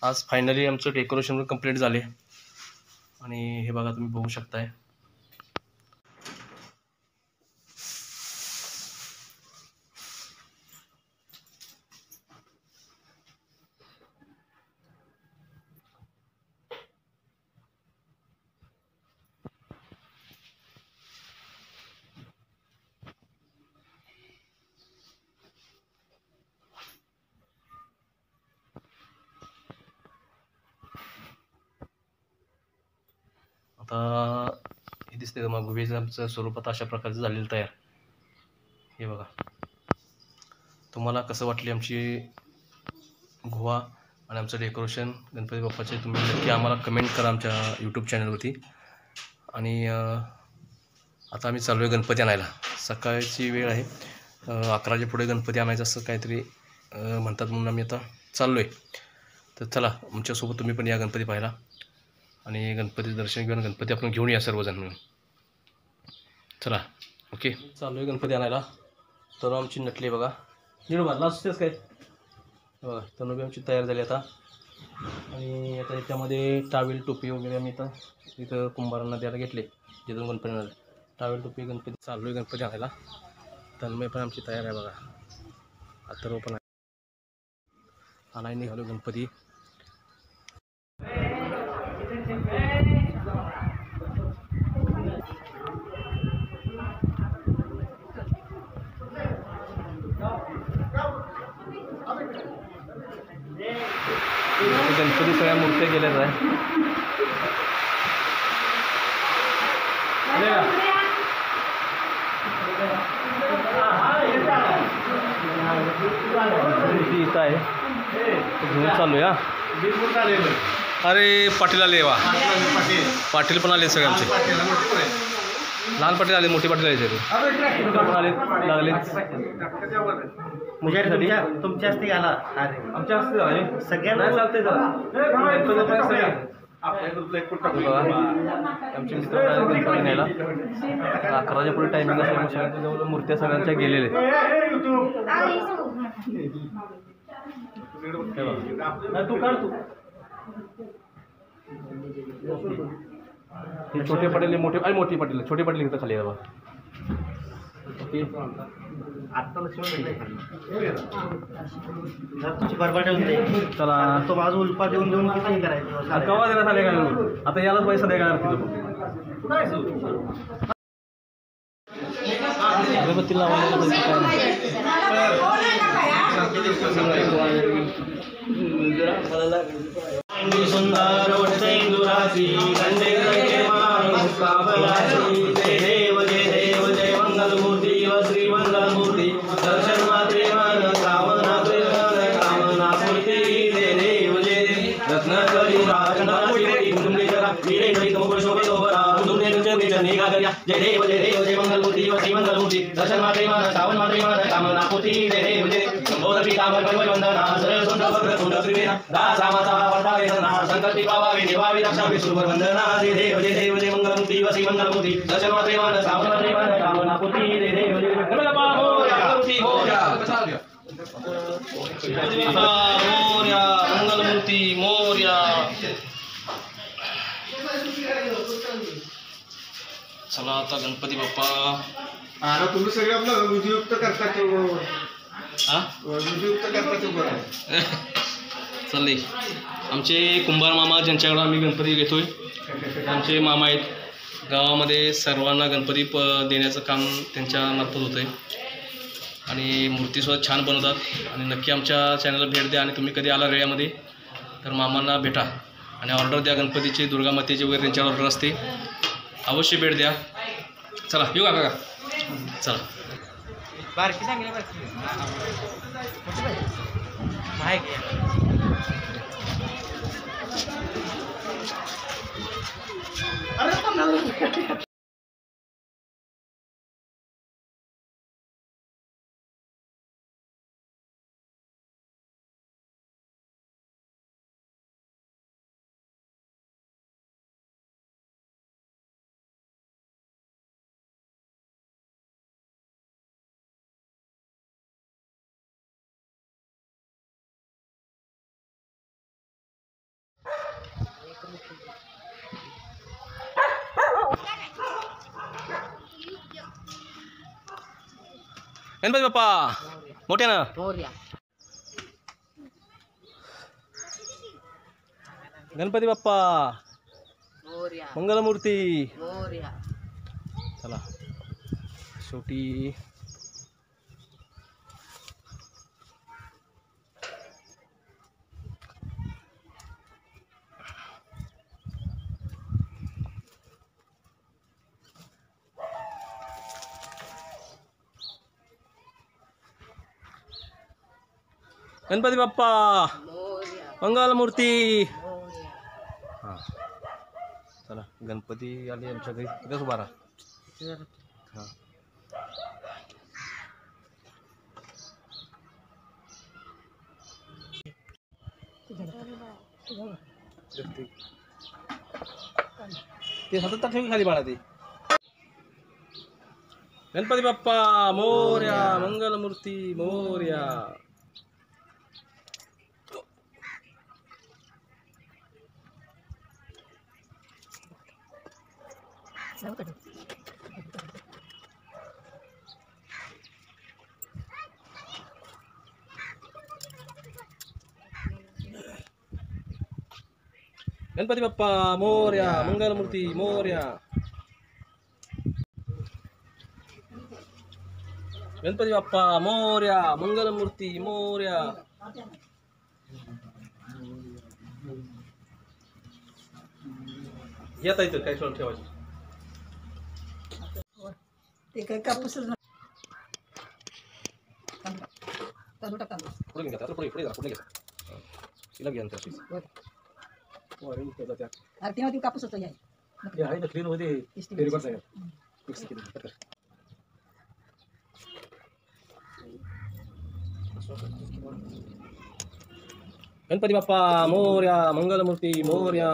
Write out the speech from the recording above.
आज फायनली आमचं decoration complete झाले आणि हे बघा तुम्ही बघू शकताय. आता हे दिसते का मग गुहेचं आमचं स्वरूपात अशा प्रकारचं झालेलं तयार. हे बघा, तुम्हाला कसं वाटली आमची गुहा आणि आमचं डेकोरेशन गणपती बाप्पाचे, तुम्ही नक्की आम्हाला कमेंट करा आमच्या यूट्यूब चॅनलवरती. आणि आता आम्ही चाललो आहे गणपती आणायला. सकाळची वेळ आहे, 11च्या पुढे गणपती आणायचं असं काहीतरी म्हणतात, म्हणून आम्ही आता चाललो आहे. तर चला आमच्यासोबत तुम्ही पण या गणपती पाहायला आणि गणपतीचं दर्शन घेऊन गणपती आपण घेऊन या सर्वजण मिळून. चला ओके, चाललो आहे गणपती आणायला. तर आमची नटली बघा, नीड मारला असतेच काय बघा. तनुबी आमची तयार झाली आता. आणि आता याच्यामध्ये टावेल टोपी वगैरे आम्ही इथं कुंभारांना द्यायला घेतले, जिथून गणपती आणायला. टावेल टोपी गणपती चाललो आहे गणपती आणायला. तन्मय पण आमची तयार आहे बघा, अथर्व पण आणाय निघालो गणपती. गणपती सगळ्या मूर्त्या गेल्याच आहे. इथं आहे, घेऊन चालू या. अरे पाटील आले वा, पाटील पण आले सगळे आमचे. लहान पाटील आले, मोठे पाटील आले सगळे पण आले, लागले मुलांसाठी. तुमच्या हस्ते आला, आमच्या हस्ते झाले सगळ्यांना चालते. जरा आमचे मित्र गणपती न्यायला 11च्या पुढे टायमिंग असल्यामुळे सगळ्यांच्या जवळ मूर्त्या सगळ्यांच्या गेलेल्या तू काढ तू. हे छोटे पाटील, मोठे आणि मोठी पाटील, छोटे पाटील इथं खाली बाबा. आता बरबाटे होते. चला तो माझं उल्पा देऊन देऊन किती करायचं, कवा देण्यात आले का? आता यालाच पैसा द्या का अगरबत्ती लावायला सुंदर मंगलमूर्ती व श्री मंगलमूर्ती दर्शन मात्रे मन कामना कामना पूर्ती जय देव जय देव रत्नाकरी राजनाथी कुटुंबेश्वरा वीरे करी कमल शोभेतोबरा कुटुंबे तुमचे निघाल्या. जय देव जय मंगलमूर्ती व श्री मंगलमूर्ती दर्शन मात्रे मन श्रावण मात्रे मन कामना पूर्ती जय देव जय शंभो पितांबर परिवय वंदना सरळ सुंदर वक्र तुंड त्रिवेणा दासा माता वरदावे सना संकल्पी पावावे देवावी रक्षा विष्णुवर वंदना. जय देव जय मंगलमूर्ती व श्री मंगलमूर्ती दर्शन मात्रे मन श्रावण मात्रे मन कामना पूर्ती जय देव जय मंगलमूर्ती मोर्या. चला आता गणपती बाप्पा. तुम्ही सगळे आपलं विधियुक्त करतात, विधियुक्त करतात. चालले आमचे कुंभार मामा, ज्यांच्याकडे आम्ही गणपती घेतोय, आमचे मामा आहेत. गावामध्ये सर्वांना गणपती देण्याचं काम त्यांच्या मार्फत होतं आहे आणि मूर्तीसुद्धा छान बनवतात. आणि नक्की आमच्या चॅनलला भेट द्या आणि तुम्ही कधी आला वेळामध्ये तर मामांना भेटा आणि ऑर्डर द्या. गणपतीची, दुर्गामातेची वगैरे त्यांच्यावर ऑर्डर असते, अवश्य भेट द्या. चला येऊ का काका? चला. बारकी सांगितलं बारकी. गणपती बाप्पा मोठ्यानं. गणपती बाप्पा मंगलमूर्ती. चला शेवटी गणपती बाप्पा मंगलमूर्ती. हा चला गणपती आले आमच्या घरी. इथंच उभा राहा. हा ते हातात ठेवी खाली बाळा ते. गणपती बाप्पा मोरया मंगलमूर्ती मोरया. गणपती बाप्पा मोरया मंगलमूर्ती मोरया. गणपती बाप्पा मोरया मंगलमूर्ती मोरया. येता इथं काय सोडून ठेवायचं. ते काय कापूसच पुढे घ्या पुढे पुढे जा पुढे घ्या. तिला घ्या नंतर. तेव्हा ती कापूसच आहे. आहे क्लीन होते. मिक्स केली. गणपती बाप्पा मोरया मंगलमूर्ती मोरया.